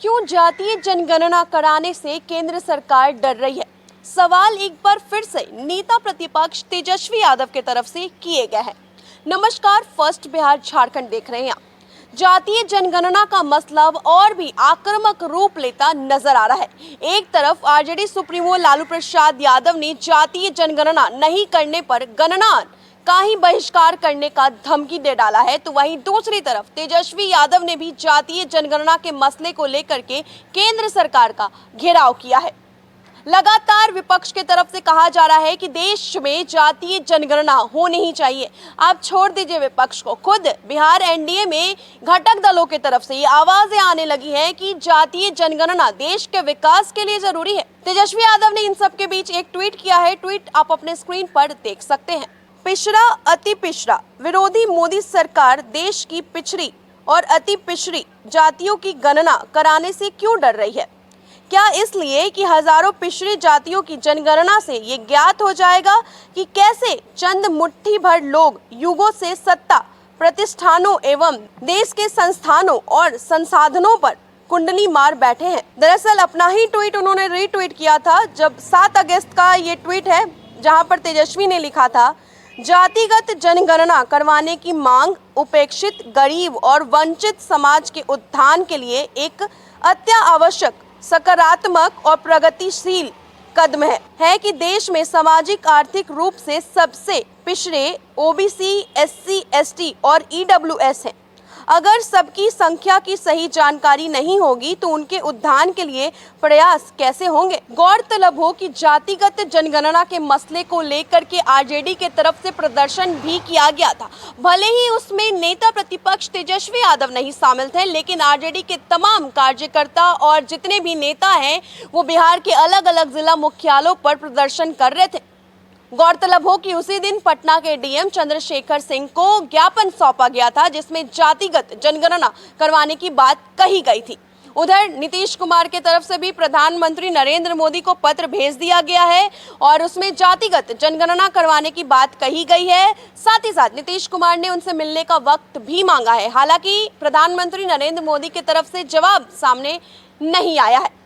क्यों जातीय जनगणना कराने से केंद्र सरकार डर रही है? सवाल एक बार फिर से नेता प्रतिपक्ष तेजस्वी यादव की तरफ से किए गए हैं। नमस्कार, फर्स्ट बिहार झारखंड देख रहे हैं आप। जातीय जनगणना का मसला और भी आक्रामक रूप लेता नजर आ रहा है। एक तरफ आरजेडी सुप्रीमो लालू प्रसाद यादव ने जातीय जनगणना नहीं करने पर गणना का ही बहिष्कार करने का धमकी दे डाला है, तो वहीं दूसरी तरफ तेजस्वी यादव ने भी जातीय जनगणना के मसले को लेकर के केंद्र सरकार का घेराव किया है। लगातार विपक्ष की तरफ से कहा जा रहा है कि देश में जातीय जनगणना होनी ही चाहिए। आप छोड़ दीजिए विपक्ष को, खुद बिहार एनडीए में घटक दलों की तरफ से ये आवाजें आने लगी हैं कि जातीय जनगणना देश के विकास के लिए जरूरी है। तेजस्वी यादव ने इन सब के बीच एक ट्वीट किया है। ट्वीट आप अपने स्क्रीन पर देख सकते हैं। पिछड़ा अति पिछड़ा विरोधी मोदी सरकार देश की पिछड़ी और अति पिछड़ी जातियों की गणना कराने से क्यों डर रही है? क्या इसलिए कि हजारों पिछड़ी जातियों की जनगणना से ये ज्ञात हो जाएगा कि कैसे चंद मुट्ठी भर लोग युगों से सत्ता, प्रतिष्ठानों एवं देश के संस्थानों और संसाधनों पर कुंडली मार बैठे हैं। दरअसल अपना ही ट्वीट उन्होंने रीट्वीट किया था। जब 7 अगस्त का ये ट्वीट है, जहां पर तेजस्वी ने लिखा था, जातिगत जनगणना करवाने की मांग उपेक्षित, गरीब और वंचित समाज के उत्थान के लिए एक अत्यावश्यक, सकारात्मक और प्रगतिशील कदम है कि देश में सामाजिक आर्थिक रूप से सबसे पिछड़े ओबीसी, एससी, एसटी और ईडब्ल्यूएस हैं। अगर सबकी संख्या की सही जानकारी नहीं होगी तो उनके उत्थान के लिए प्रयास कैसे होंगे? गौरतलब हो कि जातिगत जनगणना के मसले को लेकर के आरजेडी के तरफ से प्रदर्शन भी किया गया था। भले ही उसमें नेता प्रतिपक्ष तेजस्वी यादव नहीं शामिल थे, लेकिन आरजेडी के तमाम कार्यकर्ता और जितने भी नेता हैं वो बिहार के अलग अलग जिला मुख्यालयों पर प्रदर्शन कर रहे थे। गौरतलब हो कि उसी दिन पटना के डीएम चंद्रशेखर सिंह को ज्ञापन सौंपा गया था, जिसमें जातिगत जनगणना करवाने की बात कही गई थी। उधर नीतीश कुमार की तरफ से भी प्रधानमंत्री नरेंद्र मोदी को पत्र भेज दिया गया है और उसमें जातिगत जनगणना करवाने की बात कही गई है। साथ ही साथ नीतीश कुमार ने उनसे मिलने का वक्त भी मांगा है। हालांकि प्रधानमंत्री नरेंद्र मोदी की तरफ से जवाब सामने नहीं आया है।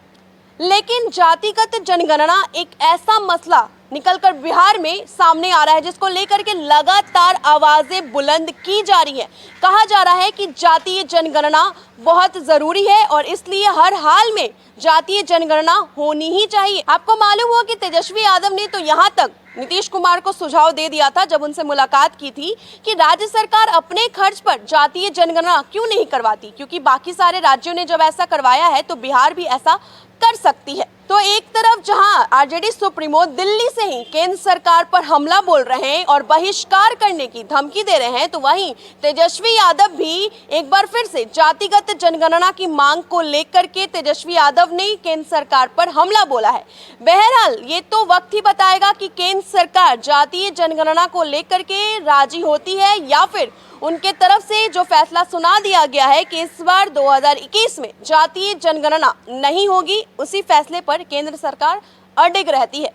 लेकिन जातिगत जनगणना एक ऐसा मसला निकलकर बिहार में सामने आ रहा है जिसको लेकर के लगातार आवाजें बुलंद की जा रही है। कहा जा रहा है कि जातीय जनगणना बहुत जरूरी है और इसलिए हर हाल में जातीय जनगणना होनी ही चाहिए। आपको मालूम हो कि तेजस्वी यादव ने तो यहाँ तक नीतीश कुमार को सुझाव दे दिया था जब उनसे मुलाकात की थी कि राज्य सरकार अपने खर्च पर जातीय जनगणना क्यों नहीं करवाती, क्योंकि बाकी सारे राज्यों ने जब ऐसा करवाया है तो बिहार भी ऐसा कर सकती है। तो एक तरफ जहां आरजेडी सुप्रीमो दिल्ली से ही केंद्र सरकार पर हमला बोल रहे हैं और बहिष्कार करने की धमकी दे रहे हैं, तो वहीं तेजस्वी यादव भी एक बार फिर से जातिगत जनगणना की मांग को लेकर के तेजस्वी यादव ने केंद्र सरकार पर हमला बोला है। बहरहाल ये तो वक्त ही बताएगा कि केंद्र सरकार जातीय जनगणना को लेकर के राजी होती है या फिर उनके तरफ से जो फैसला सुना दिया गया है कि इस बार 2021 में जातीय जनगणना नहीं होगी, उसी फैसले पर केंद्र सरकार अडिग रहती है।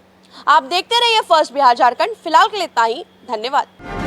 आप देखते रहिए फर्स्ट बिहार झारखंड। फिलहाल के लिए इतना ही। धन्यवाद।